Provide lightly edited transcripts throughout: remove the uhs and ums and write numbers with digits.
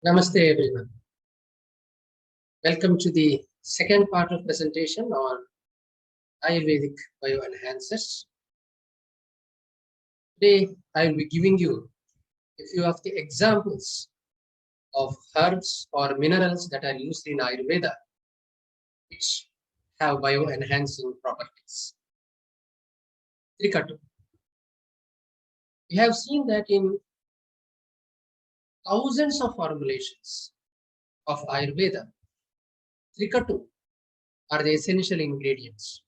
Namaste everyone. Welcome to the second part of presentation on Ayurvedic bioenhancers. Today I will be giving you a few of the examples of herbs or minerals that are used in Ayurveda which have bioenhancing properties. Trikatu. We have seen that in thousands of formulations of Ayurveda, Trikatu are the essential ingredients.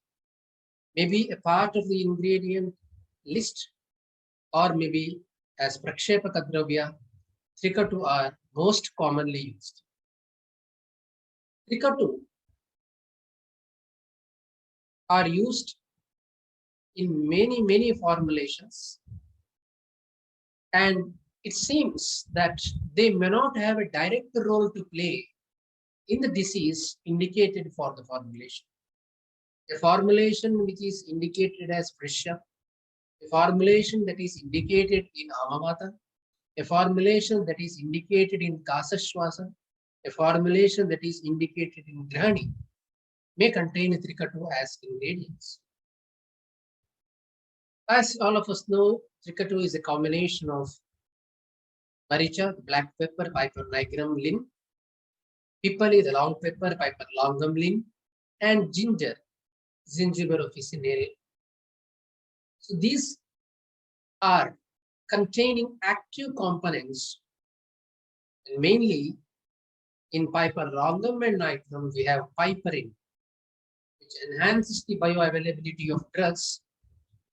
Maybe a part of the ingredient list, or maybe as Prakshepaka Dravya, Trikatu are most commonly used. Trikatu are used in many formulations, and it seems that they may not have a direct role to play in the disease indicated for the formulation. A formulation which is indicated as Vrisha, a formulation that is indicated in Amamata, a formulation that is indicated in Kasashwasa, a formulation that is indicated in Grahani may contain Trikatu as ingredients. As all of us know, Trikatu is a combination of Maricha, black pepper, Piper nigrum, lin, Pipali, the long pepper, Piper longum, lin, and ginger, Zingiber officinale. So these are containing active components, and mainly in Piper longum and nigrum we have piperin, which enhances the bioavailability of drugs,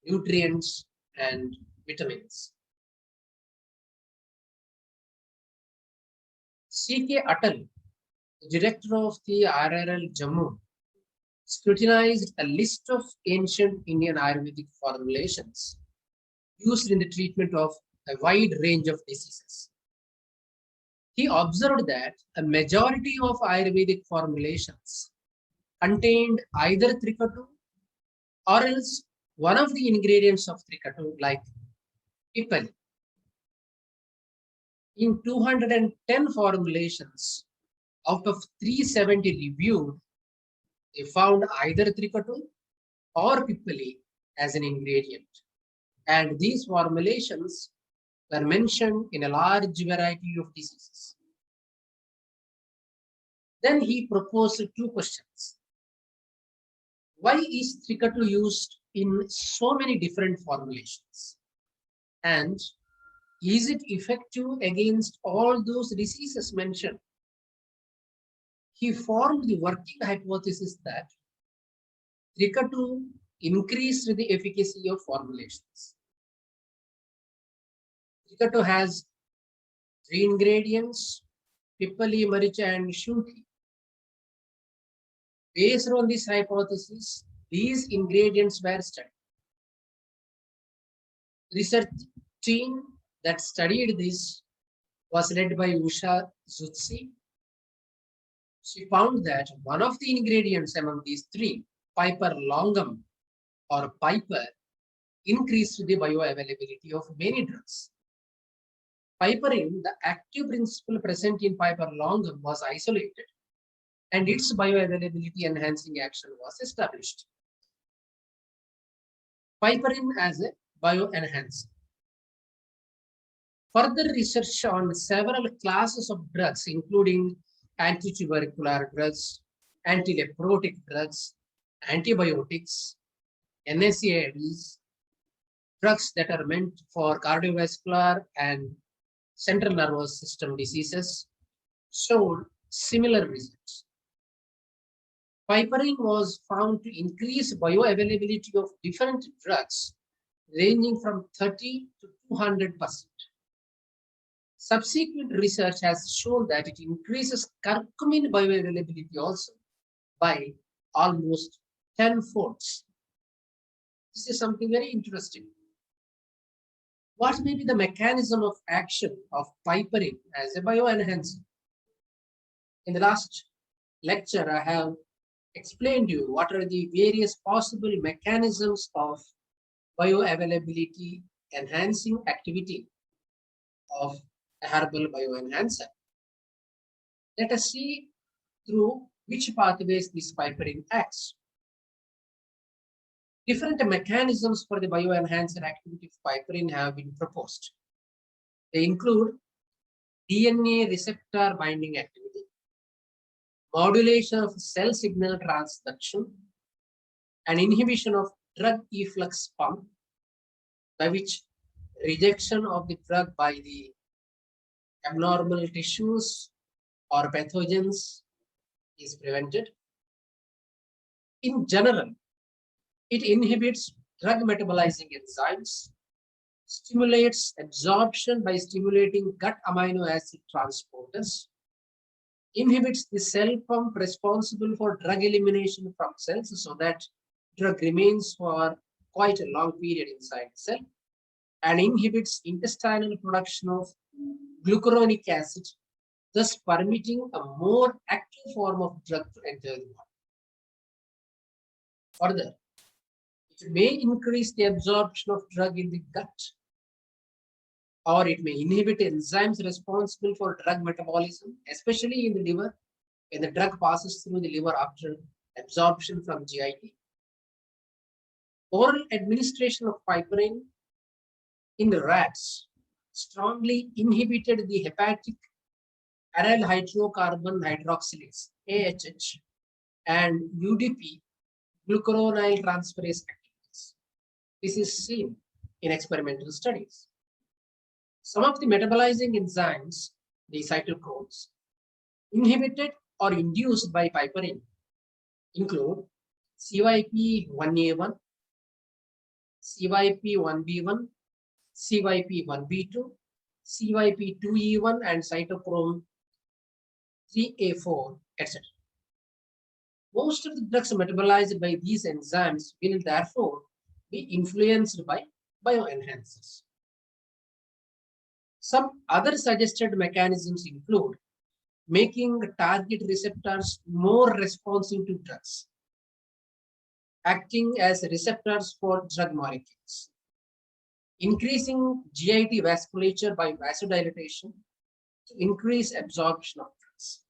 nutrients, and vitamins. C.K. Atal, the director of the RRL Jammu, scrutinized a list of ancient Indian Ayurvedic formulations used in the treatment of a wide range of diseases. He observed that a majority of Ayurvedic formulations contained either Trikatu or else one of the ingredients of Trikatu, like Pipali. In 210 formulations out of 370 reviewed, they found either Trikatu or Pipali as an ingredient. And these formulations were mentioned in a large variety of diseases. Then he proposed two questions. Why is Trikatu used in so many different formulations? And is it effective against all those diseases mentioned? He formed the working hypothesis that Trikatu increased the efficacy of formulations. Trikatu has three ingredients, Pipali, Maricha, and Shunthi. Based on this hypothesis, these ingredients were studied. Research team that studied this was led by Usha Zutsi. She found that one of the ingredients among these three, Piper longum or Piper, increased the bioavailability of many drugs. Piperin, the active principle present in Piper longum, was isolated, and its bioavailability enhancing action was established. Piperin as a bioenhancer. Further research on several classes of drugs, including antitubercular drugs, antileprotic drugs, antibiotics, NSAIDs, drugs that are meant for cardiovascular and central nervous system diseases, showed similar results. Piperin was found to increase bioavailability of different drugs ranging from 30 to 200%. Subsequent research has shown that it increases curcumin bioavailability also by almost 10-folds. This is something very interesting. What may be the mechanism of action of piperin as a bioenhancer? In the last lecture, I have explained to you what are the various possible mechanisms of bioavailability enhancing activity of a herbal bioenhancer. Let us see through which pathways this piperin acts. Different mechanisms for the bioenhancer activity of piperin have been proposed. They include DNA receptor binding activity, modulation of cell signal transduction, and inhibition of drug efflux pump, by which rejection of the drug by the abnormal tissues or pathogens is prevented. In general, it inhibits drug metabolizing enzymes, stimulates absorption by stimulating gut amino acid transporters, inhibits the cell pump responsible for drug elimination from cells so that drug remains for quite a long period inside the cell, and inhibits intestinal production of glucuronic acid, thus permitting a more active form of drug to enter the body. Further, it may increase the absorption of drug in the gut, or it may inhibit enzymes responsible for drug metabolism, especially in the liver, when the drug passes through the liver after absorption from GIT. Oral administration of piperin in the rats strongly inhibited the hepatic aryl hydrocarbon hydroxylase AHH and UDP glucuronyl transferase activities. This is seen in experimental studies. Some of the metabolizing enzymes, the cytochromes, inhibited or induced by piperin include CYP1A1, CYP1B1, CYP1B2, CYP2E1, and cytochrome 3A4, etc. Most of the drugs metabolized by these enzymes will therefore be influenced by bioenhancers. Some other suggested mechanisms include making target receptors more responsive to drugs, acting as receptors for drug molecules, increasing GIT vasculature by vasodilatation to increase absorption of drugs,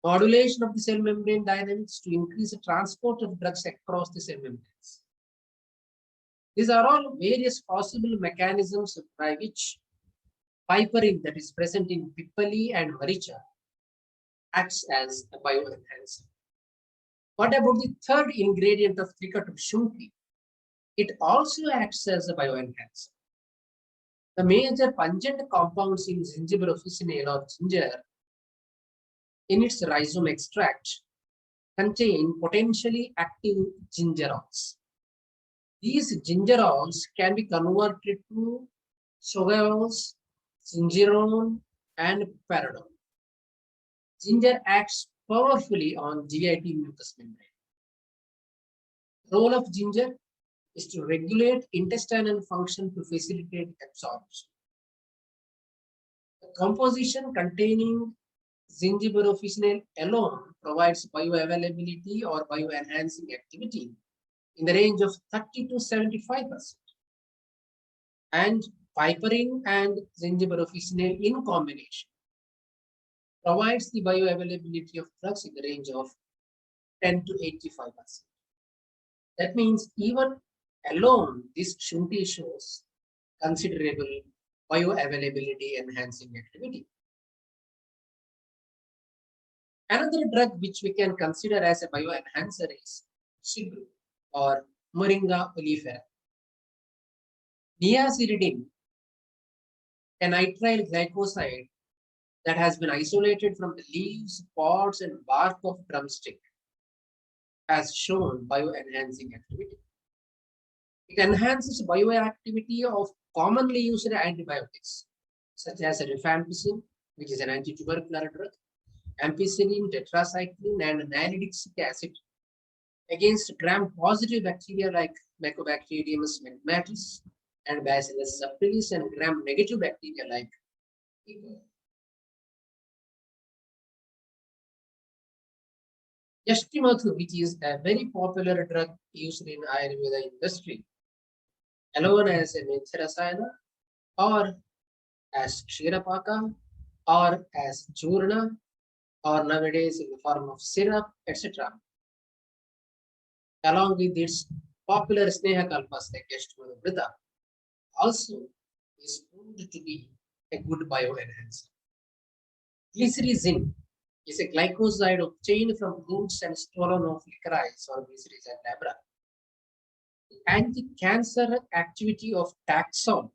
modulation of the cell membrane dynamics to increase the transport of drugs across the cell membranes. These are all various possible mechanisms by which piperin that is present in Pippali and Maricha acts as a bioenhancer. What about the third ingredient of Trikatu, Shunti? It also acts as a bioenhancer. The major pungent compounds in ginger officinale or ginger in its rhizome extract contain potentially active gingerols. These gingerols can be converted to sogaols, gingerone, and paradol. Ginger acts powerfully on GIT mucous membrane. The role of ginger is to regulate intestinal function to facilitate absorption. The composition containing gingiber officinale alone provides bioavailability or bioenhancing activity in the range of 30 to 75%. And piperin and gingiber officinale in combination provides the bioavailability of drugs in the range of 10 to 85%. That means even alone, this Shunti shows considerable bioavailability enhancing activity. Another drug which we can consider as a bioenhancer is Shigru or Moringa oleifera. Niacinamide, a nitrile glycoside that has been isolated from the leaves, pods, and bark of drumstick, has shown bioenhancing activity. It enhances bioactivity of commonly used antibiotics, such as rifampicin, which is an anti-tubercular drug, ampicillin, tetracycline, and nalidixic acid against gram-positive bacteria like Mycobacterium smegmatis and Bacillus subtilis, and gram-negative bacteria like E. coli. Yashtimathu, which is a very popular drug used in Ayurveda industry, alone as a Methirasayana or as Kshirapaka or as Churna or nowadays in the form of syrup, etc. Along with its popular Sneha Kalpas like Yashtamanavrita, also is proved to be a good bioenhancer. Glycyrrhizin is a glycoside obtained from roots and stolon of licorice or Glycyrrhiza glabra. The anti-cancer activity of taxol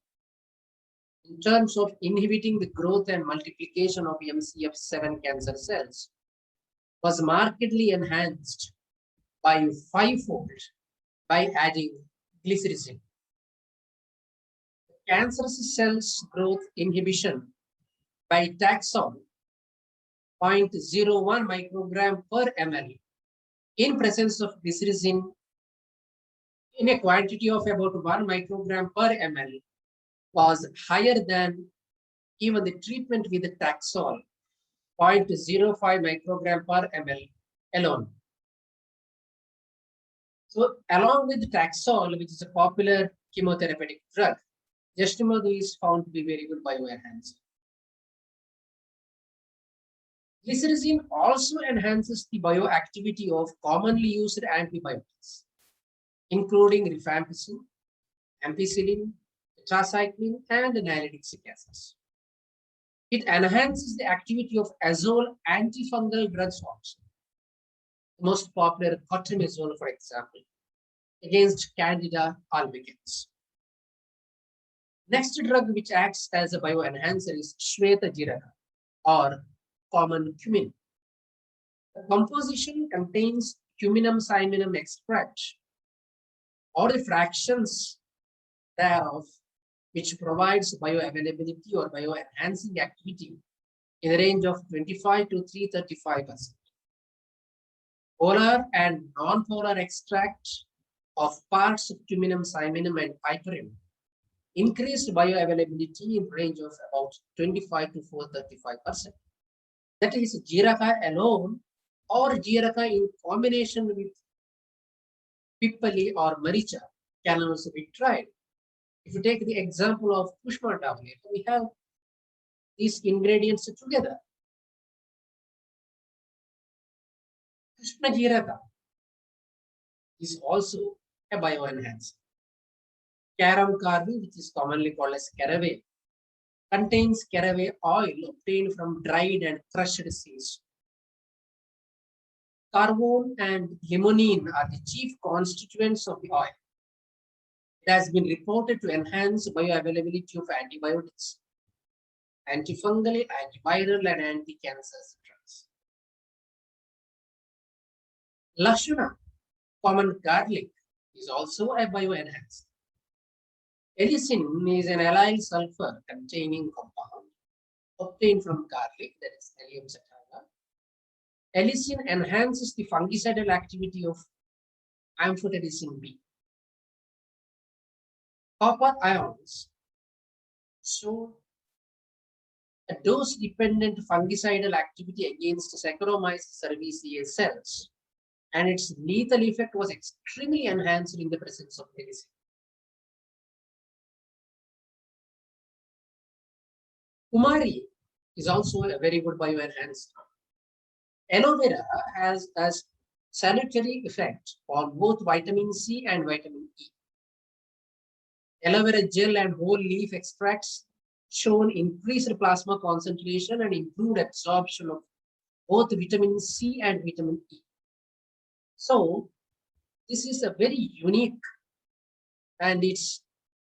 in terms of inhibiting the growth and multiplication of MCF7 cancer cells was markedly enhanced by fivefold by adding glycyrrhizin. Cancerous cells growth inhibition by taxol 0.01 microgram per ml in presence of glycyrrhizin in a quantity of about 1 microgram per ml was higher than even the treatment with the taxol 0.05 microgram per ml alone. So along with Taxol, which is a popular chemotherapeutic drug, Justimadu is found to be very good bioenhancer. Glycyrrhizin also enhances the bioactivity of commonly used antibiotics, including rifampicin, ampicillin, tetracycline, and nalidixic acids. It enhances the activity of azole antifungal drugs also. The most popular cotrimoxazole, for example, against Candida albicans. Next drug which acts as a bioenhancer is Shweta Jiraka or common cumin. The composition contains cuminum cyminum extract or the fractions thereof which provides bioavailability or bioenhancing activity in the range of 25 to 335%. Polar and non-polar extract of parts of cuminum, cyminum, and piperine increased bioavailability in range of about 25 to 435%. That is Jiraka alone or Jiraka in combination with Pippali or Maricha can also be tried. If you take the example of Pushma tablet, we have these ingredients together. Pushma Jiraka is also a bioenhancer. Carom carby, which is commonly called as caraway, contains caraway oil obtained from dried and crushed seeds. Carvone and limonene are the chief constituents of the oil. It has been reported to enhance bioavailability of antibiotics, antifungal, antiviral, and anti-cancer drugs. Lashuna, common garlic, is also a bioenhancer. Allicin is an allyl sulfur containing compound obtained from garlic, that is Allium sativa. Allicin enhances the fungicidal activity of amphotericin B. Copper ions show a dose-dependent fungicidal activity against Saccharomyces cerevisiae cells, and its lethal effect was extremely enhanced in the presence of allicin. Kumari is also a very good bioenhancer. Aloe vera has a salutary effect on both vitamin C and vitamin E. Aloe vera gel and whole leaf extracts shown increased plasma concentration and improved absorption of both vitamin C and vitamin E. So this is a very unique, and its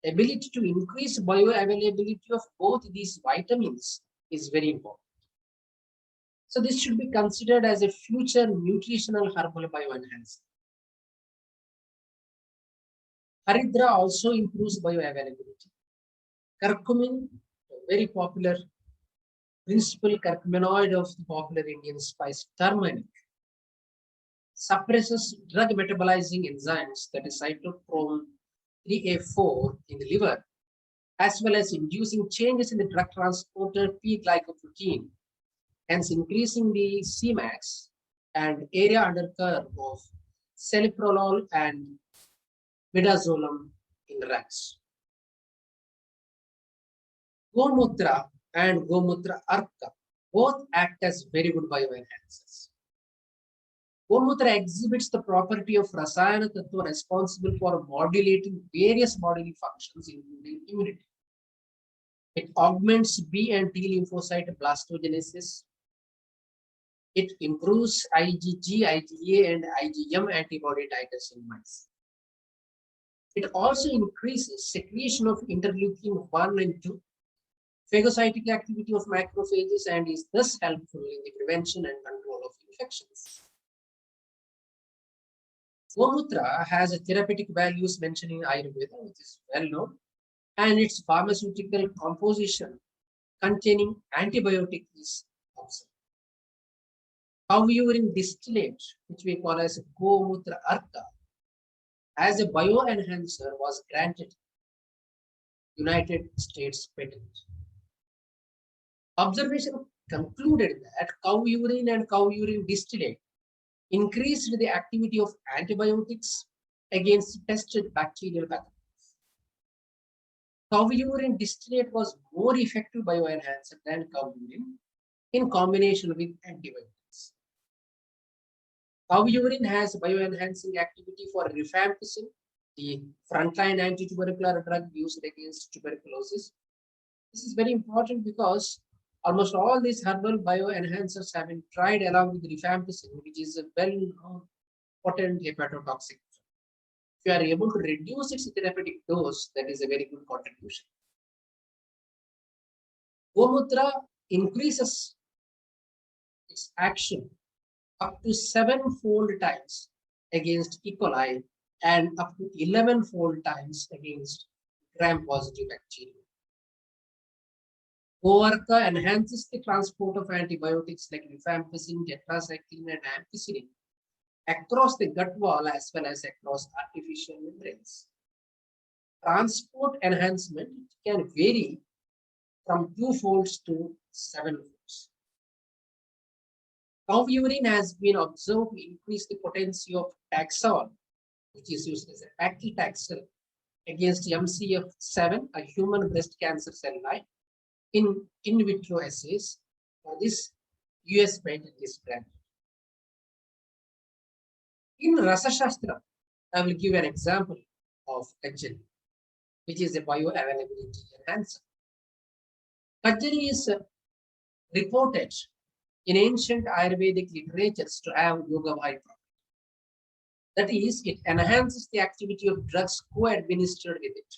ability to increase bioavailability of both these vitamins is very important. So this should be considered as a future nutritional herbal bioenhancer. Haridra also improves bioavailability. Curcumin, a very popular principal curcuminoid of the popular Indian spice turmeric, suppresses drug metabolizing enzymes, that is cytochrome 3A4 in the liver, as well as inducing changes in the drug transporter P-glycoprotein, hence increasing the Cmax and area under curve of celiprolol and midazolam in rats. Gomutra and Gomutra Arka Both act as very good bioenhancers. Gomutra exhibits the property of Rasayana Tattva responsible for modulating various bodily functions, including immunity. It augments B and T lymphocyte blastogenesis. It improves IgG, IgA, and IgM antibody titers in mice. It also increases secretion of interleukin 1 and 2, phagocytic activity of macrophages, and is thus helpful in the prevention and control of infections. Gomutra has a therapeutic values mentioned in Ayurveda, which is well known, and its pharmaceutical composition containing antibiotic is observed. Cow urine distillate, which we call as Gomutra Arka, as a bioenhancer was granted United States patent. Observation concluded that cow urine and cow urine distillate increased the activity of antibiotics against tested bacterial pathogens. Cow urine distillate was more effective bioenhancer than cow urine in combination with antibiotics. Cow urine has bioenhancing activity for rifampicin, the frontline anti-tubercular drug used against tuberculosis. This is very important because almost all these herbal bioenhancers have been tried along with rifampicin, which is a well-known potent hepatotoxic. If you are able to reduce its therapeutic dose, that is a very good contribution. Gomutra increases its action up to 7-fold times against E. coli and up to 11-fold times against gram-positive bacteria. Goarka enhances the transport of antibiotics like rifampicin, tetracycline, and ampicillin across the gut wall as well as across artificial membranes. Transport enhancement can vary from 2 folds to 7 folds. Cow urine has been observed to increase the potency of Taxol, which is used as a paclitaxel against MCF7, a human breast cancer cell line, in vitro assays. For this, US patent is granted. In Rasa Shastra, I will give an example of Kajali, which is a bioavailability enhancer. Kajali is reported in ancient Ayurvedic literatures to have yoga property. That is, it enhances the activity of drugs co-administered with it.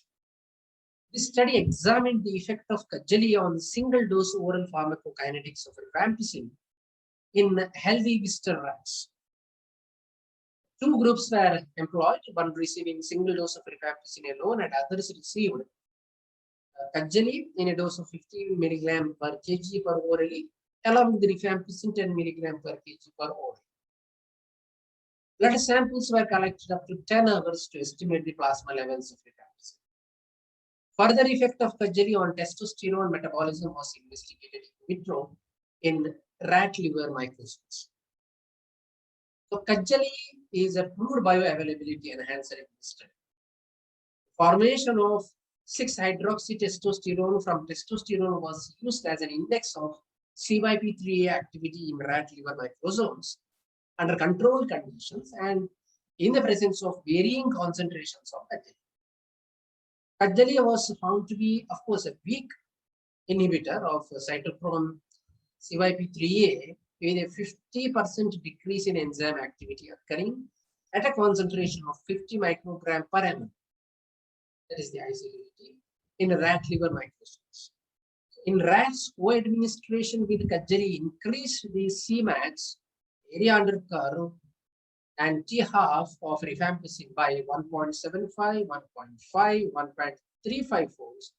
This study examined the effect of Kajali on single-dose oral pharmacokinetics of rifampicin in healthy visitor rats. 2 groups were employed, one receiving single dose of rifampicin alone and others received Kajali in a dose of 15 mg per kg per orally, along with the rifampicin 10 mg per kg per oral. Blood samples were collected up to 10 hours to estimate the plasma levels of rifampicin. Further effect of Kajali on testosterone metabolism was investigated in vitro in rat liver microscopes. So Kajali is a proved bioavailability enhancer in this study. Formation of 6-hydroxytestosterone from testosterone was used as an index of CYP3A activity in rat liver microsomes under controlled conditions and in the presence of varying concentrations of Kajali. Kajali was found to be, of course, a weak inhibitor of cytochrome CYP3A with a 50% decrease in enzyme activity occurring at a concentration of 50 microgram per ml. That is the IC50 in rat liver microscopes. In rats, co-administration with Kajali increased the Cmax, area under curve, and T-half of rifampicin by 1.75, 1.5, 1.35 folds,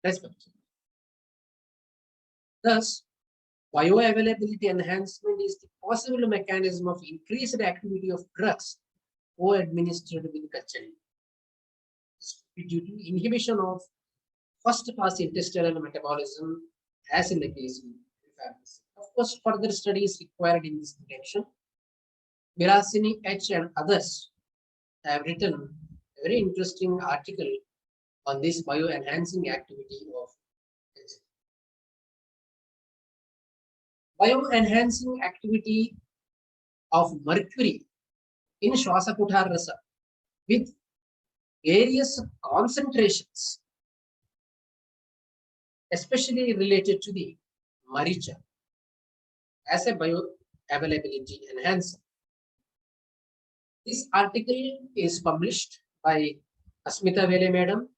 respectively. Thus, bioavailability enhancement is the possible mechanism of increased activity of drugs co-administered with Kajali. Due to inhibition of first-pass intestinal metabolism, as in the case of rifampicin. Of course, further studies required in this direction. Virasini H and others have written a very interesting article on this bioenhancing activity of Bioenhancing activity of mercury in Shwasakuthar Rasa with various concentrations, especially related to the Maricha as a bioavailability enhancer. This article is published by Asmita Vele Madam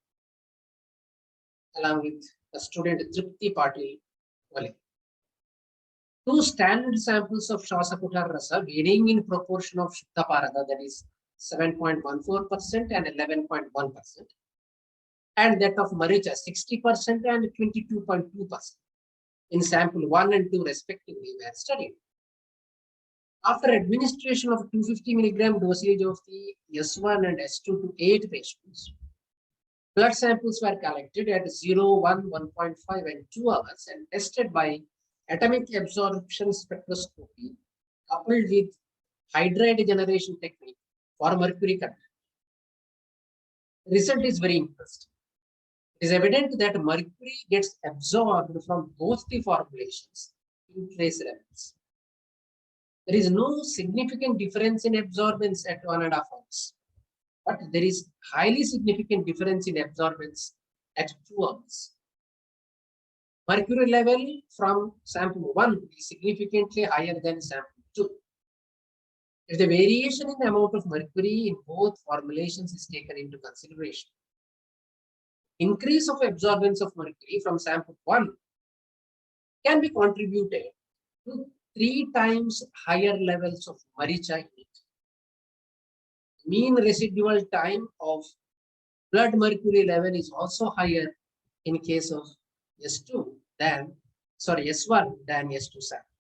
along with the student Tripti Patil Vale. Two standard samples of Shwasakuthar Rasa varying in proportion of Shuddha Parada, that is 7.14% and 11.1%, and that of Maricha 60% and 22.2% in sample 1 and 2 respectively were studied. After administration of 250 milligram dosage of the S1 and S2 to 8 patients, blood samples were collected at 0, 1, 1.5 and 2 hours and tested by atomic absorption spectroscopy coupled with hydride generation technique for mercury content. The result is very interesting. It is evident that mercury gets absorbed from both the formulations in trace levels. There is no significant difference in absorbance at 1.5 hours, but there is highly significant difference in absorbance at 2 hours. Mercury level from sample 1 is significantly higher than sample 2. If the variation in the amount of mercury in both formulations is taken into consideration, increase of absorbance of mercury from sample 1 can be contributed to 3 times higher levels of Maricha in it. Mean residual time of blood mercury level is also higher in case of S1 than S2 sample.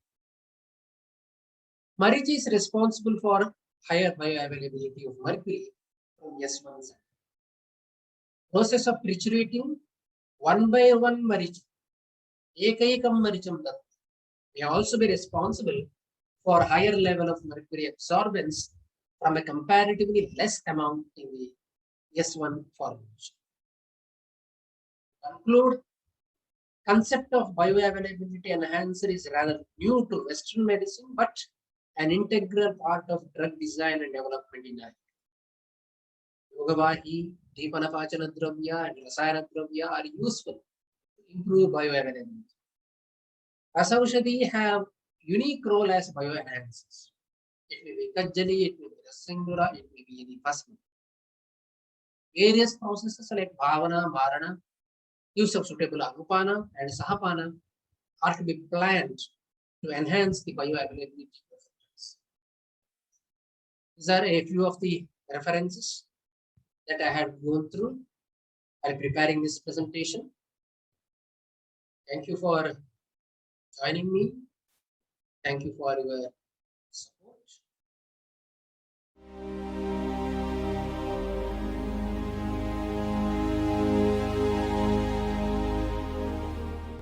Maricha is responsible for higher bioavailability of mercury from S1 sample. Process of triturating 1 by 1 Maricha, ekaikam Maricham datta, may also be responsible for higher level of mercury absorbance from a comparatively less amount in the S1 formulation. To conclude, concept of bioavailability enhancer is rather new to Western medicine, but an integral part of drug design and development in Ayurveda. Yogavahi, Deepanapachana Dravya, and Rasayana Dravya are useful to improve bioavailability. Rasaushadhi have unique role as bioenhancers. It may be Kajjali, it may be Rasindura, it may be the Bhasma. Various processes like Bhavana, Marana, use of suitable Anupana and Sahapana are to be planned to enhance the bioavailability of drugs. These are a few of the references that I had gone through while preparing this presentation. Thank you for joining me. Thank you for your